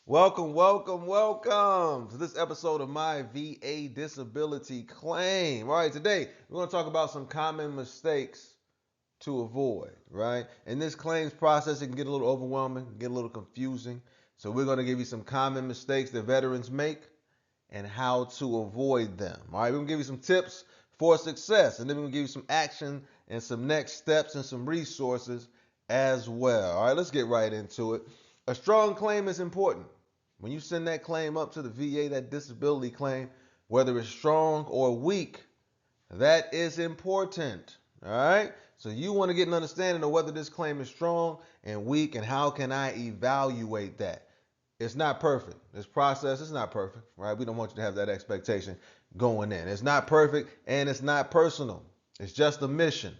Welcome, welcome, welcome to this episode of my VA Disability Claim. All right, today we're going to talk about some common mistakes to avoid, right? In this claims process, it can get a little overwhelming, get a little confusing. So we're going to give you some common mistakes that veterans make and how to avoid them. All right, we're going to give you some tips for success, and then we're going to give you some action and some next steps and some resources as well. All right, let's get right into it. A strong claim is important. When you send that claim up to the VA, that disability claim, whether it's strong or weak, that is important. All right. So you want to get an understanding of whether this claim is strong and weak and how can I evaluate that. It's not perfect. This process is not perfect, right? We don't want you to have that expectation going in. It's not perfect and it's not personal. It's just a mission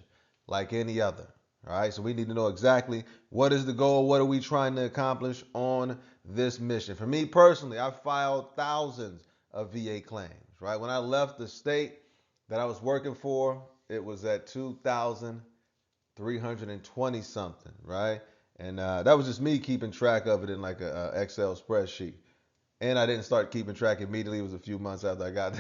like any other. All right. So we need to know exactly what is the goal, what are we trying to accomplish on this mission. For me personally, I filed thousands of VA claims, right? When I left the state that I was working for, it was at 2,320 something, right? And that was just me keeping track of it in like a Excel spreadsheet. And I didn't start keeping track immediately. It was a few months after I got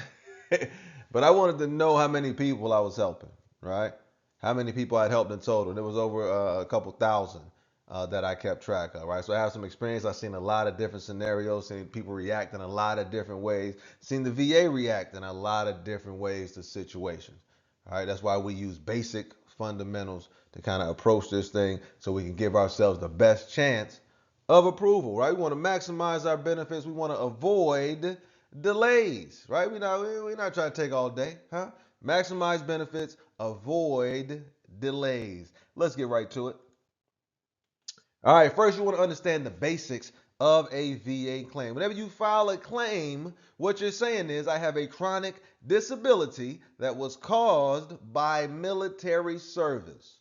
there. But I wanted to know how many people I was helping, right? How many people I'd helped in total. And it was over a couple thousand that I kept track of, right? So I have some experience. I've seen a lot of different scenarios, seen people react in a lot of different ways, seen the VA react in a lot of different ways to situations. All right, that's why we use basic fundamentals to kind of approach this thing so we can give ourselves the best chance of approval, right? We want to maximize our benefits. We want to avoid delays, right? We're not trying to take all day, huh? Maximize benefits, avoid delays. Let's get right to it. All right, first you want to understand the basics of a VA claim. Whenever you file a claim, what you're saying is, I have a chronic disability that was caused by military service.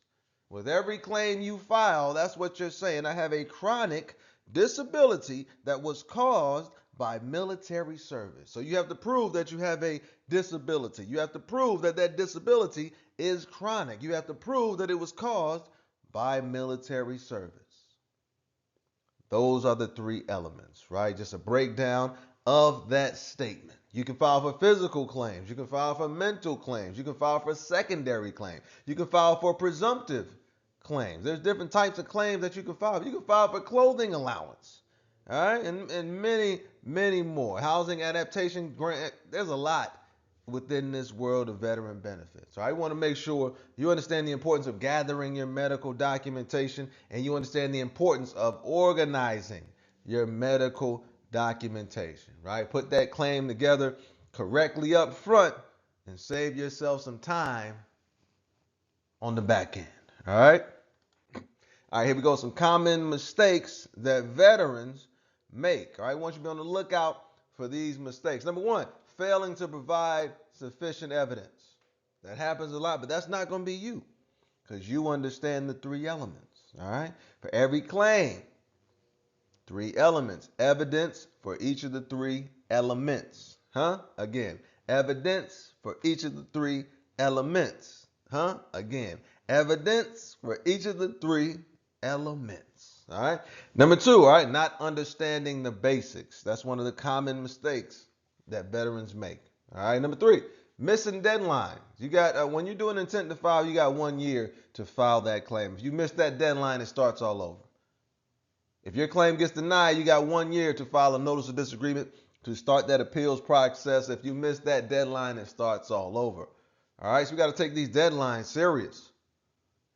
With every claim you file, that's what you're saying. I have a chronic disability that was caused by military service. So you have to prove that you have a disability. You have to prove that that disability is chronic. You have to prove that it was caused by military service. Those are the three elements, right? Just a breakdown of that statement. You can file for physical claims. You can file for mental claims. You can file for secondary claims. You can file for presumptive claims. There's different types of claims that you can file. You can file for clothing allowance, all right? And many, many more. Housing adaptation grant. There's a lot within this world of veteran benefits. So I want to make sure you understand the importance of gathering your medical documentation and you understand the importance of organizing your medical documentation, right? Put that claim together correctly up front and save yourself some time on the back end, all right? All right, here we go. Some common mistakes that veterans make. All right, I want you to be on the lookout for these mistakes. Number one, failing to provide sufficient evidence. That happens a lot, but that's not going to be you because you understand the three elements. All right, for every claim, three elements. Evidence for each of the three elements. Again, evidence for each of the three elements. Again, evidence for each of the three elements. All right. Number two, all right, not understanding the basics. That's one of the common mistakes that veterans make. All right. Number three, missing deadlines. You got when you do an intent to file, you got 1 year to file that claim. If you miss that deadline, it starts all over. If your claim gets denied, you got 1 year to file a notice of disagreement to start that appeals process. If you miss that deadline, it starts all over. All right. So we got to take these deadlines serious.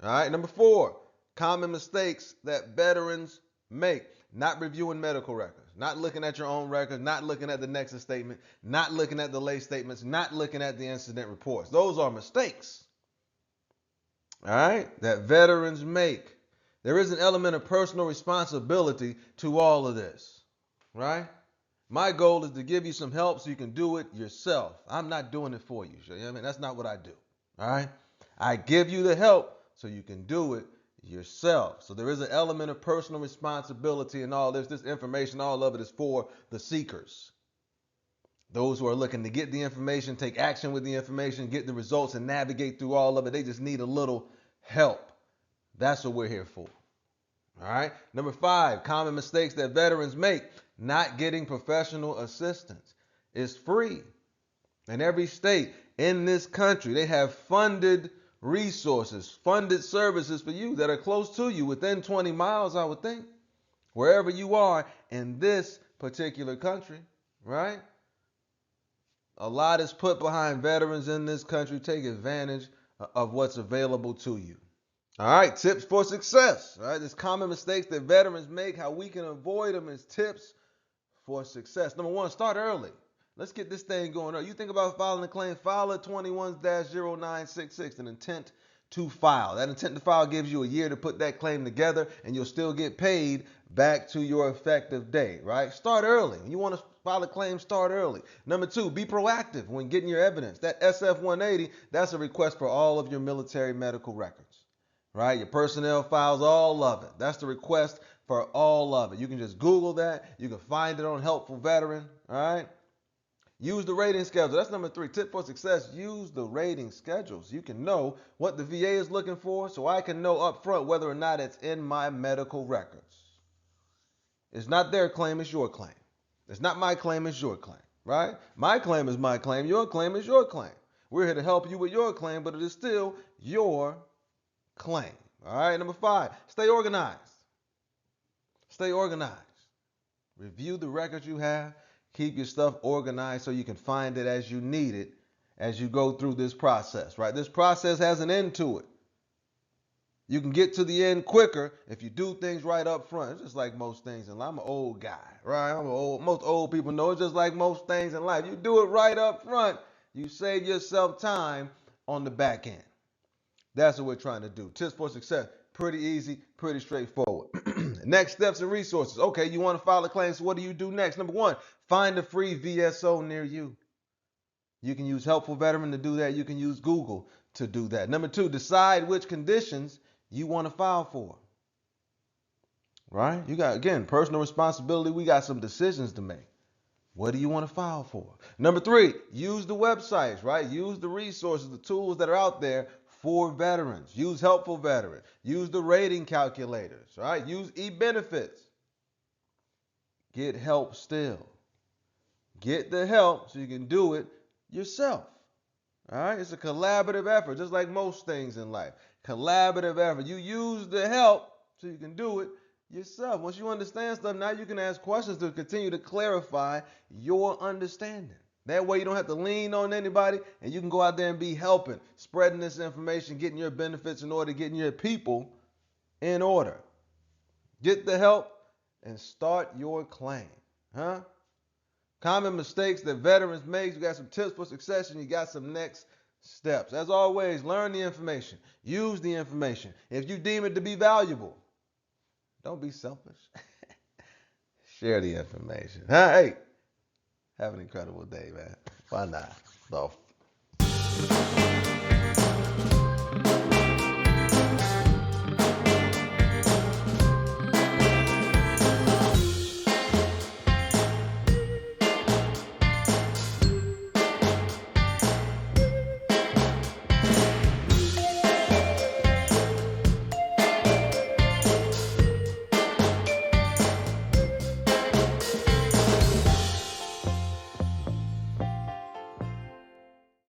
All right. Number four, common mistakes that veterans make. Not reviewing medical records, not looking at your own records, not looking at the Nexus statement, not looking at the lay statements, not looking at the incident reports. Those are mistakes, all right, that veterans make. There is an element of personal responsibility to all of this, right? My goal is to give you some help so you can do it yourself. I'm not doing it for you. You know what I mean? That's not what I do, all right? I give you the help so you can do it yourself. So there is an element of personal responsibility in all this. This information, all of it is for the seekers. Those who are looking to get the information, take action with the information, get the results, and navigate through all of it. They just need a little help. That's what we're here for. All right. Number five, common mistakes that veterans make. not getting professional assistance. It's free. In every state in this country, they have funded resources, funded services for you that are close to you, within 20 miles, I would think, wherever you are in this particular country, right? A lot is put behind veterans in this country. Take advantage of what's available to you. All right, tips for success. All right, there's common mistakes that veterans make. How we can avoid them is tips for success. Number one, start early. Let's get this thing going on. You think about filing a claim, file it 21-0966, an intent to file. That intent to file gives you a year to put that claim together, and you'll still get paid back to your effective date, right? Start early. You want to file a claim, start early. Number two, be proactive when getting your evidence. That SF-180, that's a request for all of your military medical records, right? Your personnel files, all of it. That's the request for all of it. You can just Google that. You can find it on Helpful Veteran, all right? Use the rating schedule. That's number three. Tip for success, use the rating schedules. You can know what the VA is looking for, so I can know up front whether or not it's in my medical records. It's not their claim, it's your claim. It's not my claim, it's your claim, right? My claim is my claim, your claim is your claim. We're here to help you with your claim, but it is still your claim. All right, number five, stay organized. Stay organized. Review the records you have. Keep your stuff organized so you can find it as you need it as you go through this process, right? This process has an end to it. You can get to the end quicker if you do things right up front. It's just like most things in life. I'm an old guy, right? Most old people know it's just like most things in life. You do it right up front, you save yourself time on the back end. That's what we're trying to do. Tips for success. Pretty easy, pretty straightforward. Next steps and resources. Okay, you want to file a claim, so what do you do next? Number one, find a free VSO near you. You can use Helpful Veteran to do that. You can use Google to do that. Number two, decide which conditions you want to file for. Right? You got, again, personal responsibility. We got some decisions to make. What do you want to file for? Number three, use the websites, right? Use the resources, the tools that are out there for veterans. Use Helpful Veteran. Use the rating calculators, right? Use e-benefits. Get help still. Get the help so you can do it yourself. All right? It's a collaborative effort, just like most things in life. Collaborative effort. You use the help so you can do it yourself. Once you understand stuff, now you can ask questions to continue to clarify your understanding. That way you don't have to lean on anybody, and you can go out there and be helping, spreading this information, getting your benefits in order, getting your people in order. Get the help and start your claim. Huh? Common mistakes that veterans make. You got some tips for success, and you got some next steps. As always, learn the information. Use the information. If you deem it to be valuable, don't be selfish. Share the information. Hey, have an incredible day, man. Why not? The